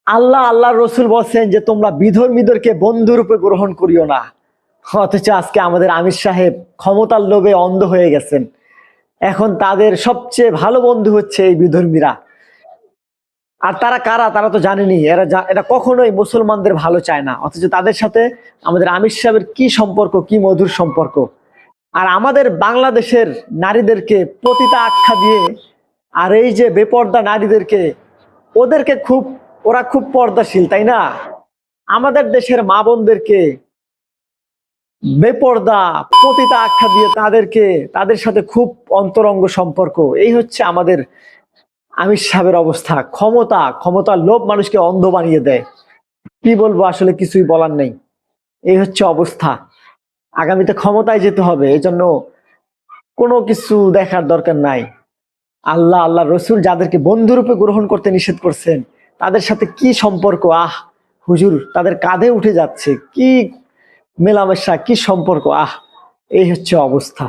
আল্লাহ আল্লাহ রসুল বলছেন যে তোমরা বিধর্মীদেরকে বন্ধুরূপে গ্রহণ করিও না। অথচ আজকে আমাদের আমির সাহেব ক্ষমতার লোভে অন্ধ হয়ে গেছেন। এখন তাদের সবচেয়ে ভালো বন্ধু হচ্ছে এই বিধর্মীরা। আর তারা কারা তারা তো জানেনি, এরা কখনোই মুসলমানদের ভালো চায় না, অথচ তাদের সাথে আমাদের আমির সাহেবের কি সম্পর্ক, কি মধুর সম্পর্ক। আর আমাদের বাংলাদেশের নারীদেরকে পতিতা আখ্যা দিয়ে, আর এই যে বেপর্দা নারীদেরকে, ওরা খুব পর্দাশীল, তাই না? আমাদের দেশের মা বোনদেরকে বেপর্দা পতিতা আখ্যা দিয়ে তাদের সাথে খুব অন্তরঙ্গ সম্পর্ক। এই হচ্ছে আমাদের আমির সাহেবের অবস্থা। ক্ষমতার লোভ মানুষকে অন্ধ বানিয়ে দেয়। কি বলবো, আসলে কিছুই বলার নেই। এই হচ্ছে অবস্থা। আগামীতে ক্ষমতায় যেতে হবে, এজন্য কোনো কিছু দেখার দরকার নাই। আল্লাহ আল্লাহ রসুল যাদেরকে বন্ধুরূপে গ্রহণ করতে নিষেধ করছেন, তাদের সাথে কি সম্পর্ক! হুজুর তাদের কাঁধে উঠে যাচ্ছে, কি মেলামেশা, কি সম্পর্ক! এই হচ্ছে অবস্থা।